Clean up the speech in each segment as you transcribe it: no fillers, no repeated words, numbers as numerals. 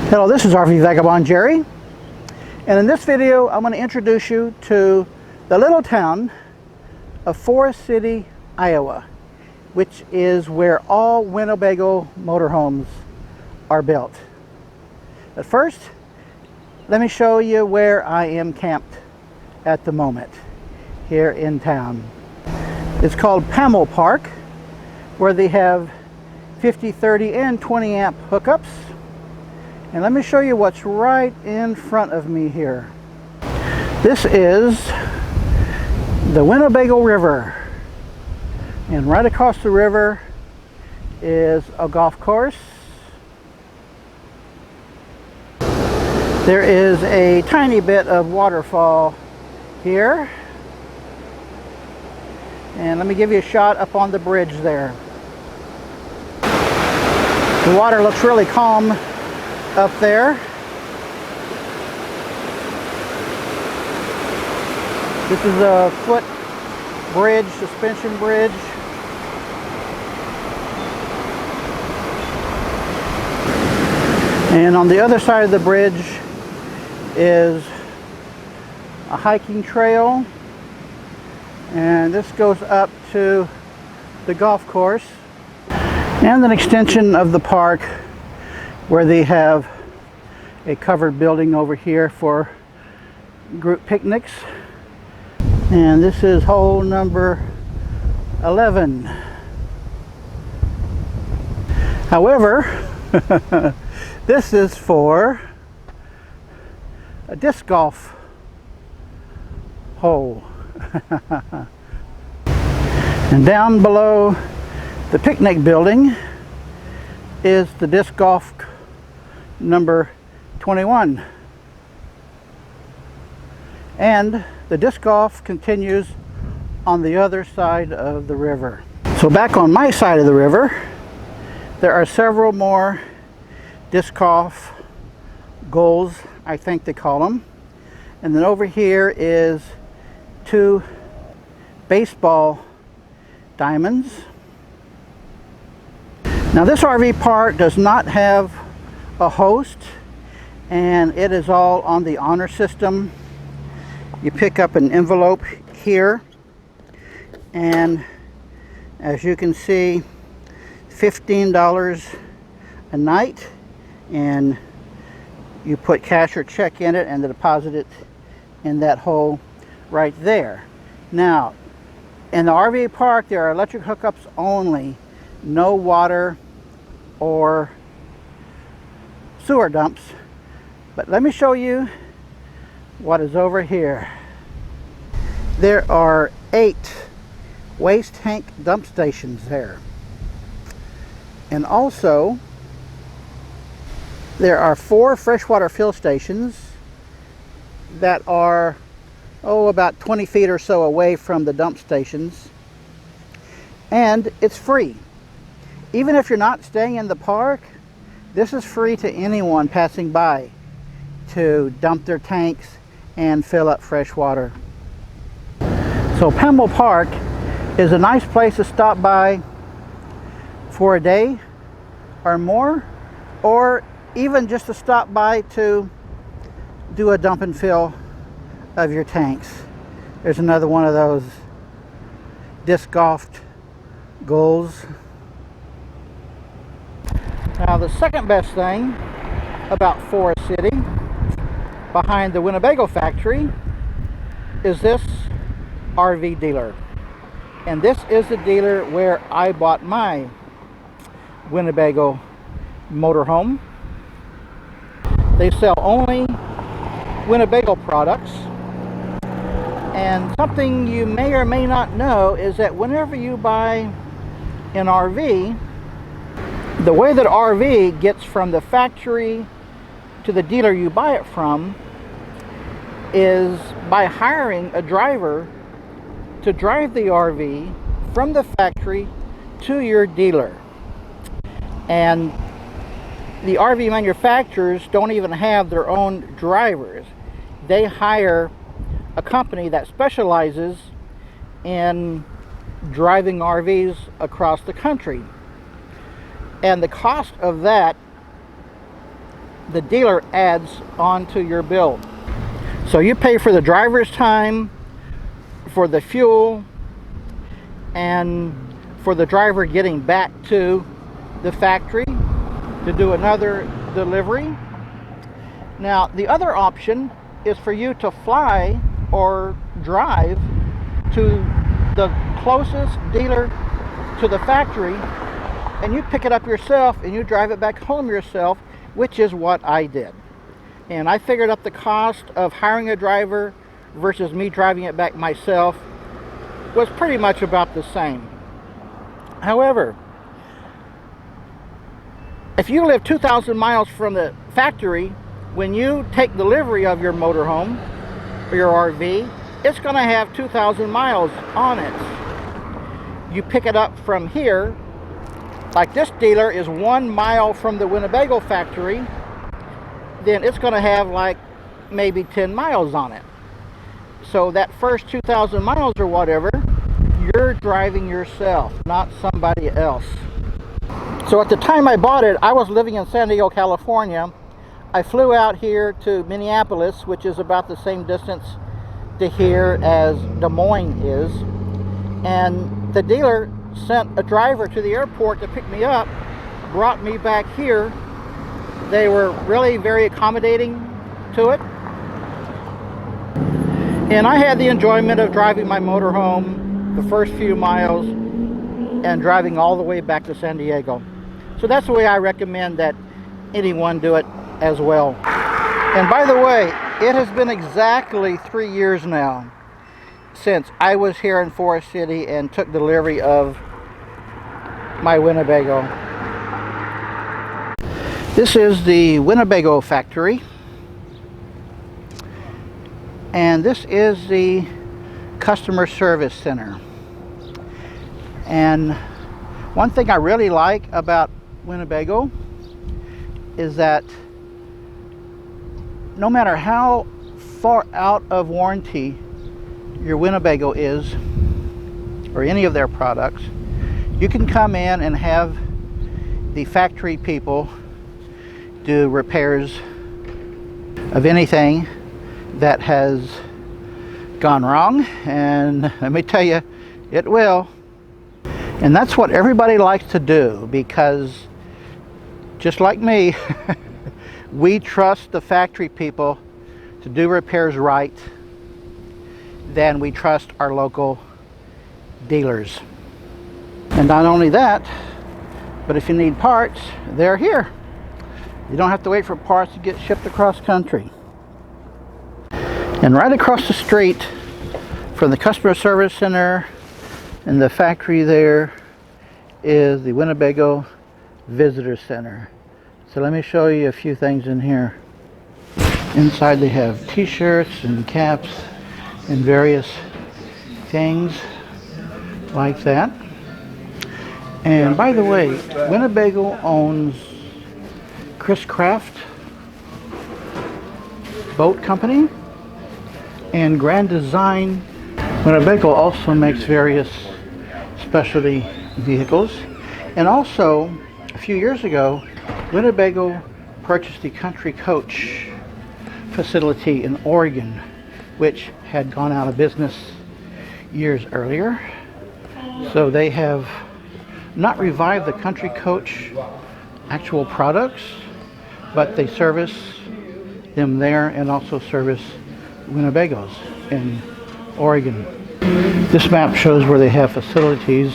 Hello, this is RV Vagabond Jerry, and in this video I'm going to introduce you to the little town of Forest City, Iowa, which is where all Winnebago motorhomes are built. But first, let me show you where I am camped at the moment here in town. It's called Pamel Park, where they have 50, 30, and 20 amp hookups. And let me show you what's right in front of me here. This is the Winnebago River. And right across the river is a golf course. There is a tiny bit of waterfall here. And let me give you a shot up on the bridge there. The water looks really calm up there. This is a foot bridge, suspension bridge. And on the other side of the bridge is a hiking trail. And this goes up to the golf course. And an extension of the park where they have a covered building over here for group picnics. And this is hole number 11. However, this is for a disc golf hole. And down below the picnic building is the disc golf number 21. And the disc golf continues on the other side of the river. So back on my side of the river, there are several more disc golf goals, I think they call them. And then over here is 2 baseball diamonds. Now this RV park does not have a host, and it is all on the honor system. You pick up an envelope here, and as you can see, $15 a night, and you put cash or check in it and deposit it in that hole right there. Now in the RV park there are electric hookups only, no water or sewer dumps. But let me show you what is over here. There are 8 waste tank dump stations there. And also there are 4 freshwater fill stations that are about 20 feet or so away from the dump stations. And it's free. Even if you're not staying in the park, this is free to anyone passing by to dump their tanks and fill up fresh water. So Pamel Park is a nice place to stop by for a day or more, or even just to stop by to do a dump and fill of your tanks. There's another one of those disc golf goals. Now the second best thing about Forest City, behind the Winnebago factory, is this RV dealer. And this is the dealer where I bought my Winnebago motorhome. They sell only Winnebago products. And something you may or may not know is that whenever you buy an RV, the way that RV gets from the factory to the dealer you buy it from is by hiring a driver to drive the RV from the factory to your dealer. And the RV manufacturers don't even have their own drivers. They hire a company that specializes in driving RVs across the country. And the cost of that the dealer adds onto your bill. So you pay for the driver's time, for the fuel, and for the driver getting back to the factory to do another delivery. Now, the other option is for you to fly or drive to the closest dealer to the factory, and you pick it up yourself and you drive it back home yourself, which is what I did. And I figured up the cost of hiring a driver versus me driving it back myself was pretty much about the same. However, if you live 2,000 miles from the factory, when you take delivery of your motorhome or your RV, it's going to have 2,000 miles on it. You pick it up from here, like this dealer is 1 mile from the Winnebago factory, then it's going to have like maybe 10 miles on it. So that first 2,000 miles or whatever, you're driving yourself, not somebody else. So at the time I bought it, I was living in San Diego, California. I flew out here to Minneapolis, which is about the same distance to here as Des Moines is. And the dealer sent a driver to the airport to pick me up, brought me back here. They were really very accommodating to it. And I had the enjoyment of driving my motorhome the first few miles and driving all the way back to San Diego. So that's the way I recommend that anyone do it as well. And by the way, it has been exactly 3 years now since I was here in Forest City and took delivery of my Winnebago. This is the Winnebago factory, and this is the customer service center. And one thing I really like about Winnebago is that no matter how far out of warranty your Winnebago is, or any of their products, you can come in and have the factory people do repairs of anything that has gone wrong, and let me tell you, it will. And that's what everybody likes to do, because just like me, we trust the factory people to do repairs right than we trust our local dealers. And not only that, but if you need parts, they're here. You don't have to wait for parts to get shipped across country. And right across the street from the customer service center and the factory there is the Winnebago Visitor Center. So let me show you a few things in here. Inside they have t-shirts and caps and various things like that. And by the way, Winnebago owns Chris Craft Boat Company and Grand Design. Winnebago also makes various specialty vehicles. And also, a few years ago, Winnebago purchased the Country Coach facility in Oregon, which had gone out of business years earlier. So they have not revived the Country Coach actual products, but they service them there and also service Winnebagos in Oregon. This map shows where they have facilities.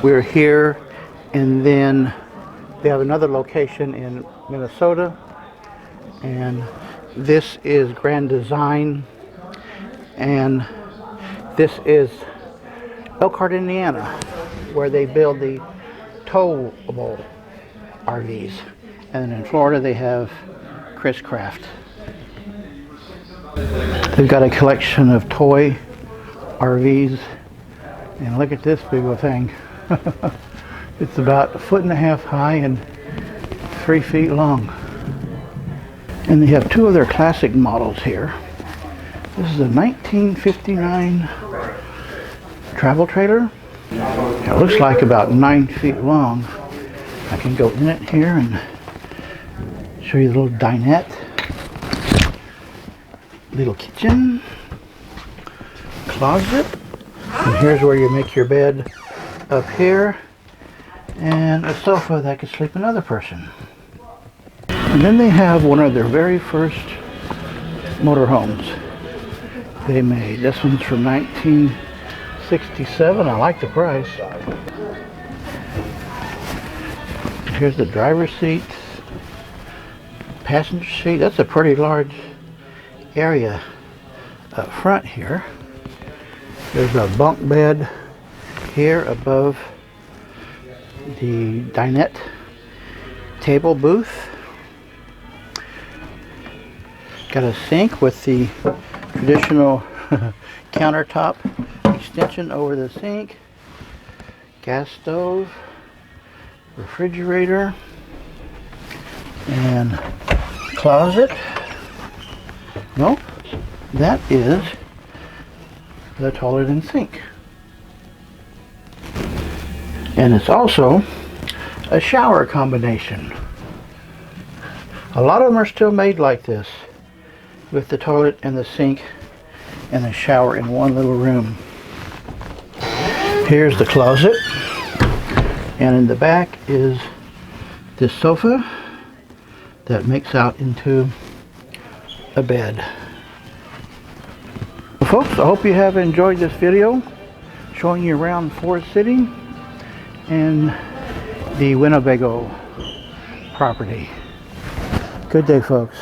We're here, and then they have another location in Minnesota, and this is Grand Design, and this is Elkhart, Indiana, where they build the towable RVs. And then in Florida they have Chris Craft. They've got a collection of toy RVs, and look at this big old thing. It's about 1.5 feet high and 3 feet long. And they have two of their classic models here. This is a 1959 travel trailer. It looks like about 9 feet long. I can go in it here and Show you the little dinette, little kitchen, closet, and here's where you make your bed up here, and a sofa that could sleep another person. And then they have one of their very first motorhomes they made. This one's from 1967. I like the price. Here's the driver's seat, passenger seat. That's a pretty large area up front here. There's a bunk bed here above the dinette table booth. Got a sink with the traditional countertop extension over the sink. Gas stove, refrigerator, and closet. Nope, that is the toilet and sink. And it's also a shower combination. A lot of them are still made like this, with the toilet and the sink and the shower in one little room. Here's the closet, and in the back is this sofa that makes out into a bed. Well, folks, I hope you have enjoyed this video showing you around Forest City and the Winnebago property. Good day, folks.